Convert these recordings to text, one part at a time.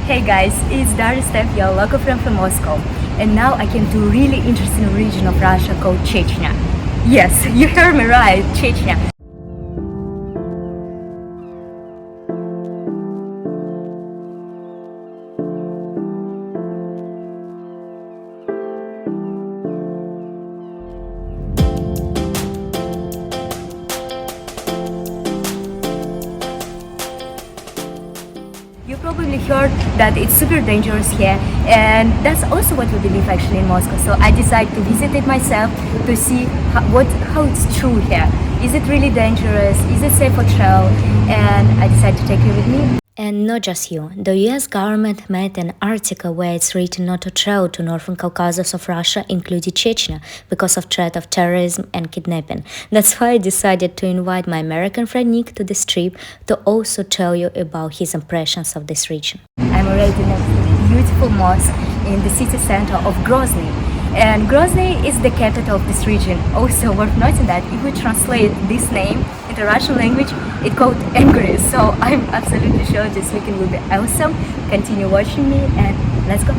Hey guys, it's Dari, your local friend from Moscow, and now I came to a really interesting region of Russia called Chechnya. Yes, you heard me right, Chechnya. You probably heard that it's super dangerous here, and that's also what we believe actually in Moscow. So I decided to visit it myself to see how it's true here. Is it really dangerous? Is it safe for travel? And I decided to take you with me. And not just you. The US government made an article where it's written not to travel to North Caucasus of Russia, including Chechnya, because of threat of terrorism and kidnapping. That's why I decided to invite my American friend Nick to this trip to also tell you about his impressions of this region. I'm already next to the beautiful mosque in the city center of Grozny. And Grozny is the capital of this region. Also worth noting that if we translate this name into Russian language, it's called Angry. So I'm absolutely sure this weekend will be awesome. Continue watching me and let's go.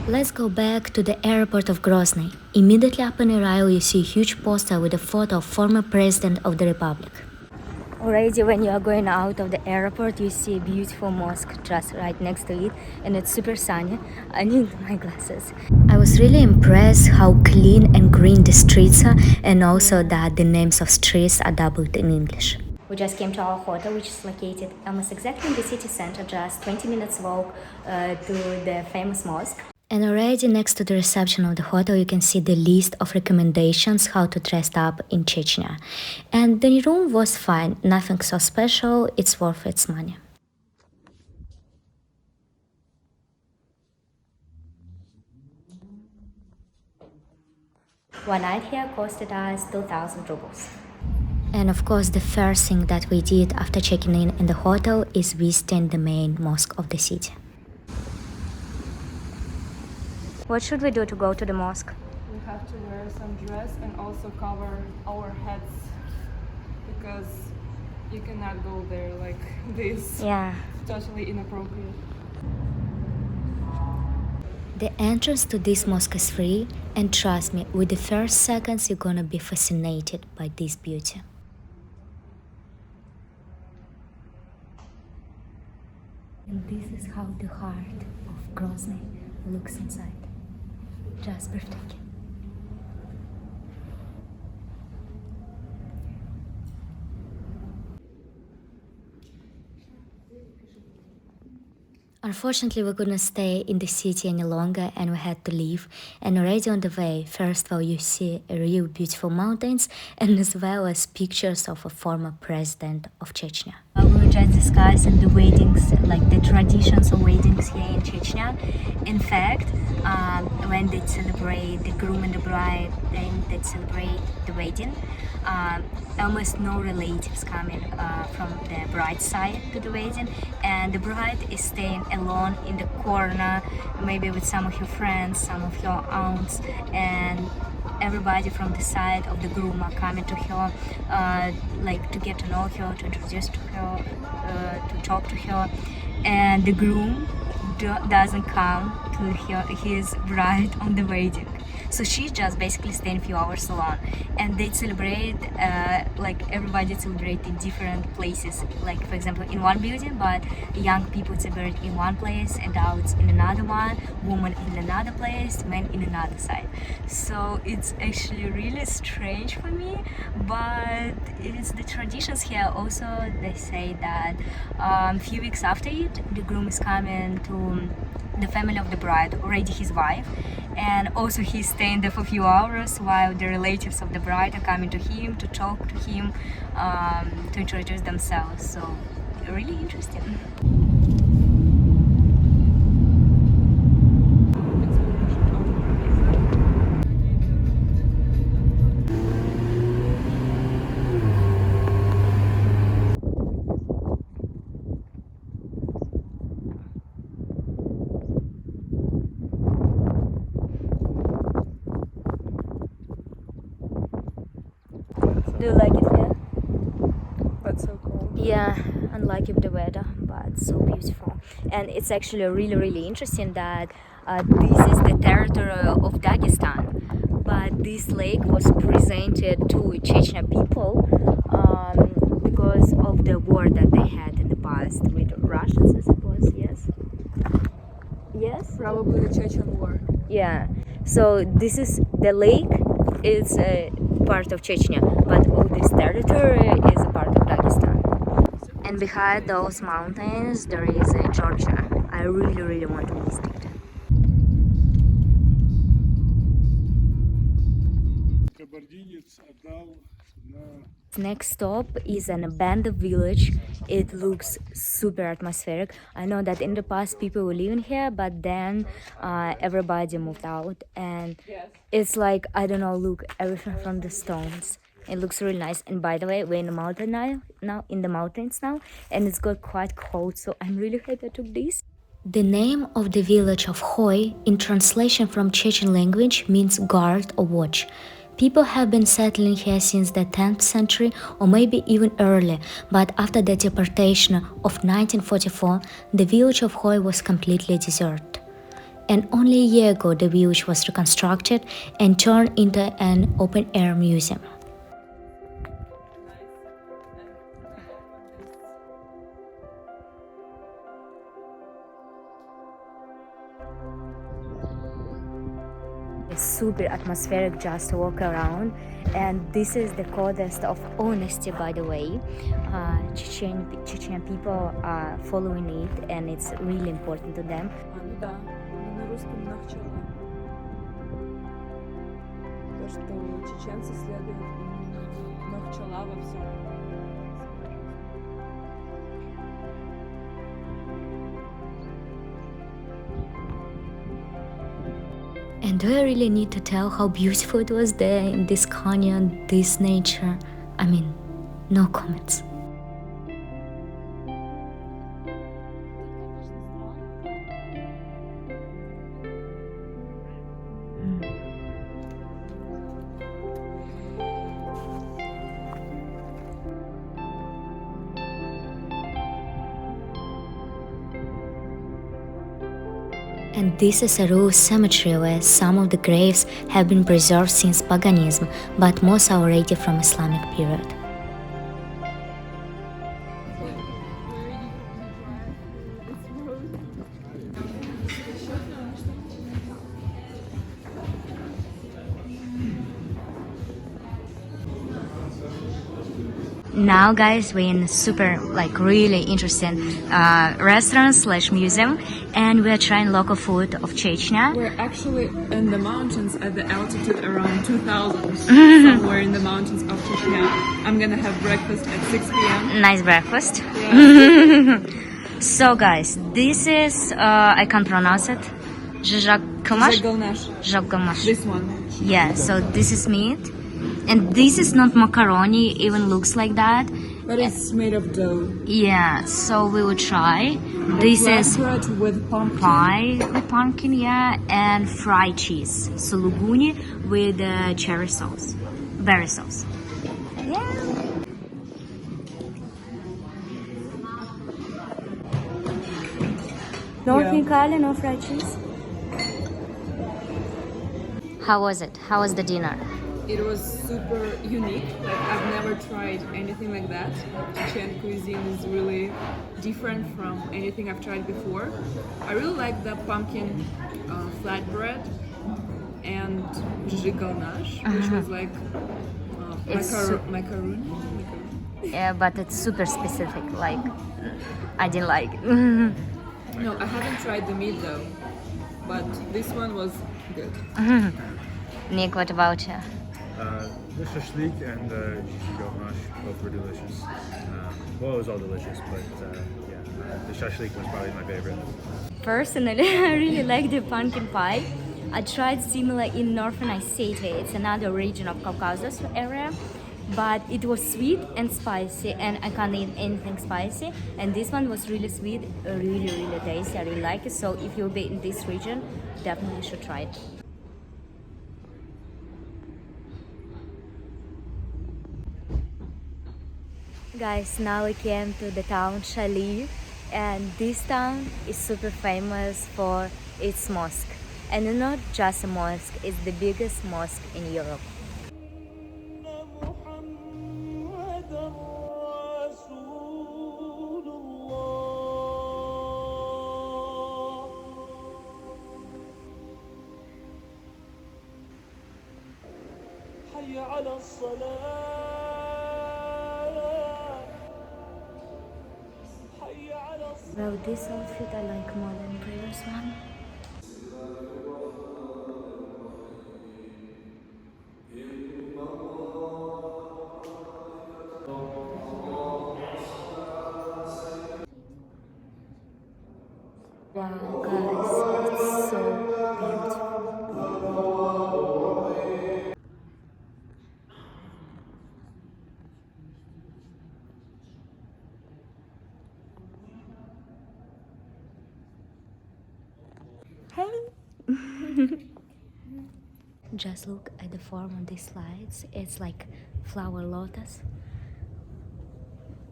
Let's go back to the airport of Grozny. Immediately up on arrival you see a huge poster with a photo of former president of the republic. Already when you are going out of the airport you see a beautiful mosque just right next to it, and it's super sunny. I need my glasses. I was really impressed how clean and green the streets are, and also that the names of streets are doubled in English. We just came to our hotel, which is located almost exactly in the city center, just 20 minutes walk to the famous mosque. And already next to the reception of the hotel you can see the list of recommendations how to dress up in Chechnya. And the room was fine, nothing so special, it's worth its money. One night here costed us 2,000 rubles. And of course the first thing that we did after checking in the hotel is visiting the main mosque of the city. What should we do to go to the mosque? We have to wear some dress and also cover our heads because you cannot go there like this. Yeah. Totally inappropriate. The entrance to this mosque is free, and trust me, with the first seconds you're gonna be fascinated by this beauty. And this is how the heart of Grozny looks inside. Just breathtaking. Unfortunately, we couldn't stay in the city any longer and we had to leave. And already on the way, first of all, you see a real beautiful mountains and as well as pictures of a former president of Chechnya. We were just discussing the weddings, like the traditions of weddings here in Chechnya. In fact, when they celebrate the groom and the bride, then they celebrate the wedding. Almost no relatives coming from the bride's side to the wedding, and the bride is staying alone in the corner, maybe with some of your friends, some of your aunts, and everybody from the side of the groom are coming to her, like to get to know her, to introduce to her, to talk to her, and the groom doesn't come to his bride on the wedding. So she just basically staying a few hours alone, and they celebrate like everybody celebrate in different places. Like for example, in one building, but young people celebrate in one place, adults in another one, women in another place, men in another side. So it's actually really strange for me, but it's the traditions here. Also, they say that a few weeks after it, the groom is coming to the family of the bride, already his wife, and also he's staying there for a few hours while the relatives of the bride are coming to him to talk to him, to introduce themselves. So really interesting. Do you like it here? That's so cool. Yeah, unlike the weather, but so beautiful. And it's actually really interesting that this is the territory of Dagestan, but this lake was presented to Chechnya people because of the war that they had in the past with Russians, I suppose. Yes. Probably the Chechen war. Yeah. So this is the lake. It's a part of Chechnya, but all this territory is a part of Dagestan. And behind those mountains, there is Georgia. I really want to visit it. Next stop is an abandoned village. It looks super atmospheric. I know that in the past people were living here, but then everybody moved out, and it's like, I don't know, look, everything from the stones. It looks really nice. And by the way, we're in the mountain now in the mountains now, and it's got quite cold, so I'm really happy I took this. The name of the village of Khoy, in translation from Chechen language, means guard or watch. People have been settling here since the 10th century or maybe even earlier, but after the deportation of 1944, the village of Khoy was completely deserted. And only a year ago, the village was reconstructed and turned into an open-air museum. It's super atmospheric just to walk around, and this is the codex of honesty, by the way. Chechen people are following it, and it's really important to them. Да, на русском нахчала. То, что чеченцы следуют нахчала во всем. And do I really need to tell how beautiful it was there in this canyon, this nature? I mean, no comments. And this is a rural cemetery where some of the graves have been preserved since paganism, but most are already from Islamic period. Now, guys, we're in a super, really interesting restaurant/museum, and we're trying local food of Chechnya. We're actually in the mountains at the altitude around 2000, somewhere in the mountains of Chechnya. I'm gonna have breakfast at 6 p.m. Nice breakfast. Yeah. So, guys, this is, I can't pronounce it. Zhizhakalmash? Zhizhakalmash. This one. Yeah, so this is meat. And this is not macaroni, even looks like that. But it's made of dough. Yeah, so we will try. This is bread with pumpkin. pie with pumpkin, yeah, and fried cheese. Suluguni with cherry sauce, berry sauce. Yeah. No khinkali, no fried cheese. How was it? How was the dinner? It was super unique. Like, I've never tried anything like that. Chechen cuisine is really different from anything I've tried before. I really like the pumpkin flatbread and zhigalnash, which was like macaroon. Yeah, but it's super specific. Like, I didn't like it. No, I haven't tried the meat though, but this one was good. Nick, what about you? The shashlik and the zhigalnash both were delicious. Well, it was all delicious, but the shashlik was probably my favorite. Personally, I really like the pumpkin pie. I tried similar in Northern Ossetia. It's another region of Caucasus area, but it was sweet and spicy, and I can't eat anything spicy. And this one was really sweet, really tasty. I really like it. So if you'll be in this region, definitely should try it. Guys, now we came to the town Shali, And this town is super famous for its mosque. And not just a mosque, it's the biggest mosque in Europe. Well, this outfit I like more than previous one. Wow, guys, it's so beautiful. Hey! Just look at the form of these slides. It's like flower lotus.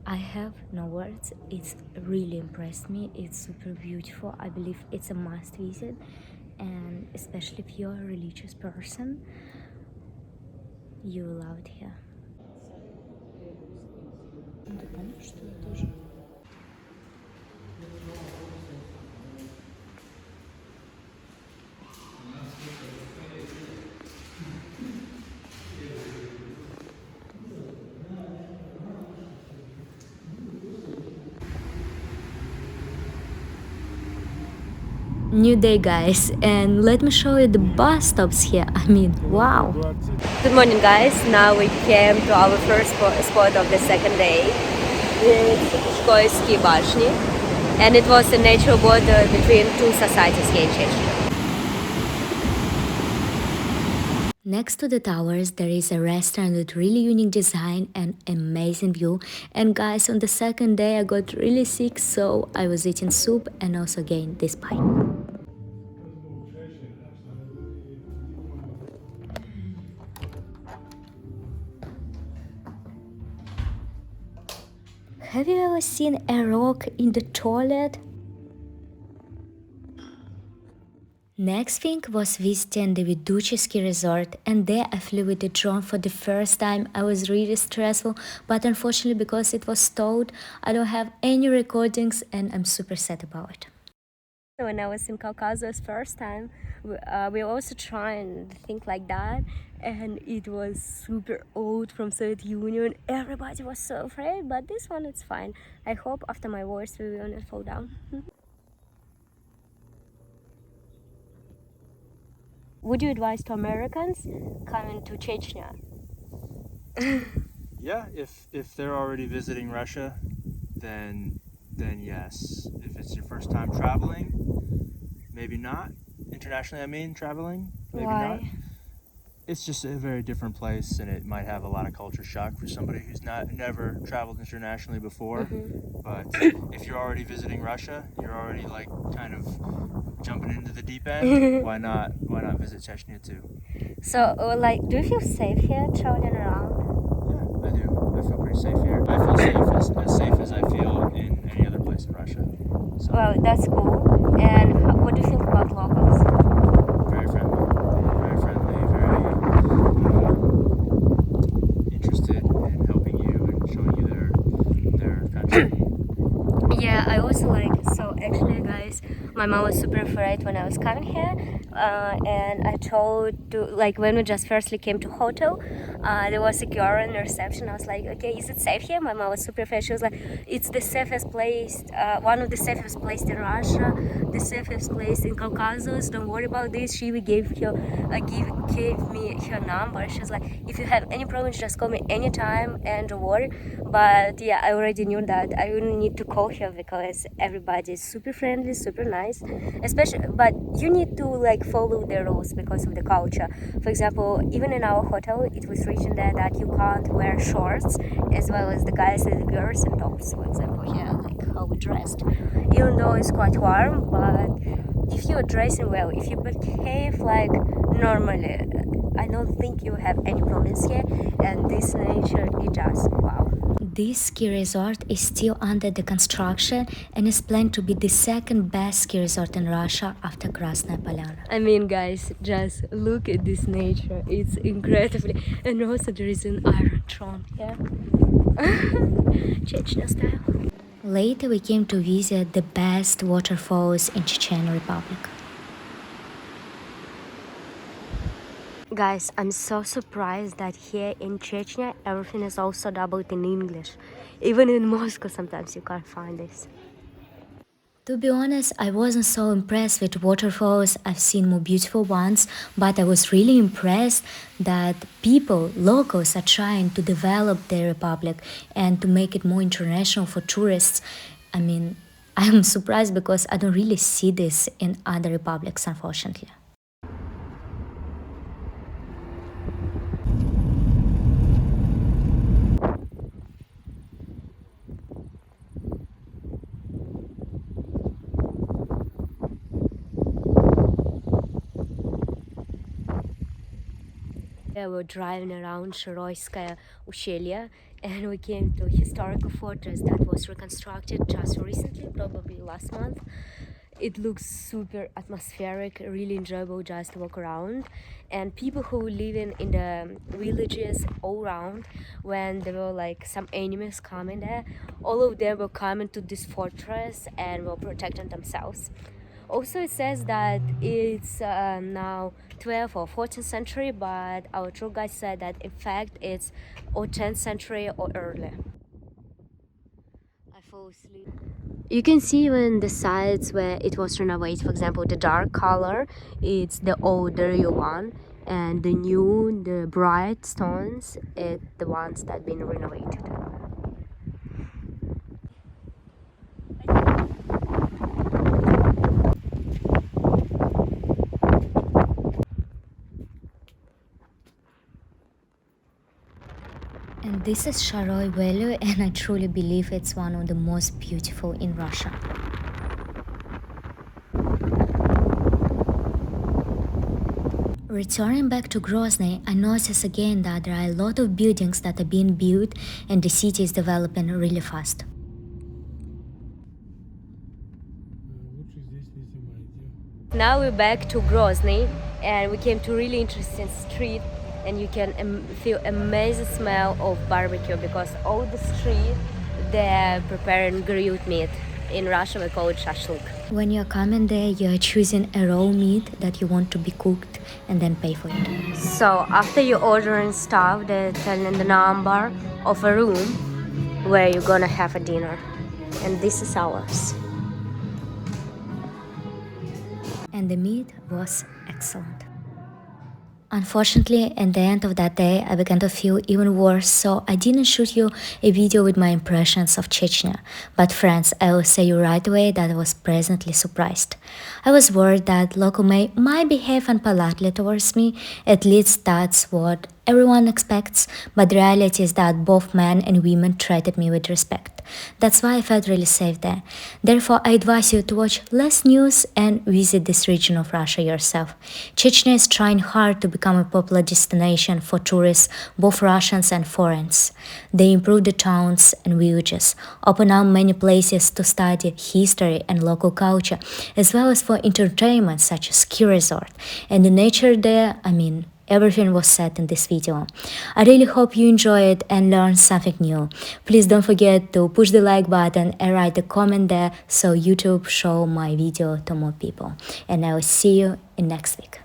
I have no words. It's really impressed me. It's super beautiful. I believe it's a must visit, and especially if you're a religious person, you will love it here. New day, guys, and let me show you the bus stops here. I mean, wow. Good morning, guys. Now we came to our first spot of the second day. It's Khoy ski bashny, and it was a natural border between two societies here in Chechnya. Next to the towers, there is a restaurant with really unique design and amazing view. And guys, on the second day I got really sick, so I was eating soup and also gained this pie. Have you ever seen a rock in the toilet? Next thing was visiting the Veduchi ski resort, and there I flew with the drone for the first time. I was really stressful, but unfortunately because it was stowed, I don't have any recordings and I'm super sad about it. When I was in Caucasus first time, we also trying to think like that, and it was super old from Soviet Union. Everybody was so afraid, but this one it's fine. I hope after my voice we will not fall down. Would you advise to Americans coming to Chechnya? Yeah, if they're already visiting Russia, then yes. If it's your first time traveling, maybe not. Internationally, I mean, traveling, maybe not. Why? It's just a very different place, and it might have a lot of culture shock for somebody who's never traveled internationally before. But if you're already visiting Russia, you're already like kind of jumping into the deep end. Why not visit Chechnya too? So, like, do you feel safe here traveling around? Yeah, I do. I feel pretty safe here. I feel safe as I feel in any other place in Russia. So, Well, that's cool. And what do you think about locals? very friendly, very interested in helping you and showing you their country. Yeah, I also like, so actually guys, my mom was super afraid when I was coming here, and I told to, like, when we just firstly came to hotel, there was secure in the reception. I was like, okay, is it safe here? My mom was super afraid. She was like, it's the safest place, one of the safest places in Russia, the safest place in Caucasus, don't worry about this. She gave me her number. She was like, if you have any problems, just call me anytime and don't worry. But yeah, I already knew that I wouldn't need to call her because everybody is super friendly, super nice, especially, but you need to like follow the rules because of the culture. For example, even in our hotel, it was written there that you can't wear shorts, as well as the guys and the girls and tops, for example, here, like how we dressed. Even though it's quite warm, but if you're dressing well, if you behave like normally, I don't think you have any problems here. And this nature, it just wow. This ski resort is still under the construction and is planned to be the second best ski resort in Russia after Krasnaya Polyana. I mean, guys, just look at this nature. It's incredibly... And also there is an iron throne here. Chechnya style. Later we came to visit the best waterfalls in Chechen Republic. Guys, I'm so surprised that here in Chechnya everything is also doubled in English. Even in Moscow sometimes you can't find this. To be honest, I wasn't so impressed with waterfalls. I've seen more beautiful ones, but I was really impressed that people, locals, are trying to develop their republic and to make it more international for tourists. I mean, I'm surprised because I don't really see this in other republics, unfortunately. We were driving around Shiroyskaya Ущелье and we came to a historical fortress that was reconstructed just recently, probably last month. It looks super atmospheric, really enjoyable just to walk around. And people who live in the villages all around, when there were like some enemies coming there, all of them were coming to this fortress and were protecting themselves. Also, it says that it's now 12th or 14th century, but our tour guide said that in fact it's or 10th century or earlier. I fall asleep. You can see even the sides where it was renovated. For example, the dark color, it's the older one, and the new, the bright stones, it's the ones that been renovated. And this is Sharoy Valley, and I truly believe it's one of the most beautiful in Russia. Returning back to Grozny, I noticed again that there are a lot of buildings that are being built and the city is developing really fast. Now we're back to Grozny and we came to a really interesting street, and you can feel amazing smell of barbecue because all the street they're preparing grilled meat. In Russia we call it shashlik. When you're coming there, you're choosing a raw meat that you want to be cooked and then pay for it. So after you ordering stuff, they're telling the number of a room where you're gonna have a dinner, and this is ours. And the meat was excellent. Unfortunately, at the end of that day, I began to feel even worse, so I didn't shoot you a video with my impressions of Chechnya. But friends, I will say you right away that I was pleasantly surprised. I was worried that local might behave unpolitely towards me, at least that's what everyone expects, but the reality is that both men and women treated me with respect. That's why I felt really safe there. Therefore, I advise you to watch less news and visit this region of Russia yourself. Chechnya is trying hard to become a popular destination for tourists, both Russians and foreigners. They improve the towns and villages, open up many places to study history and local culture, as well as for entertainment such as ski resort. And the nature there, everything was said in this video. I really hope you enjoy it and learn something new. Please don't forget to push the like button and write a comment there so YouTube show my video to more people. And I will see you in next week.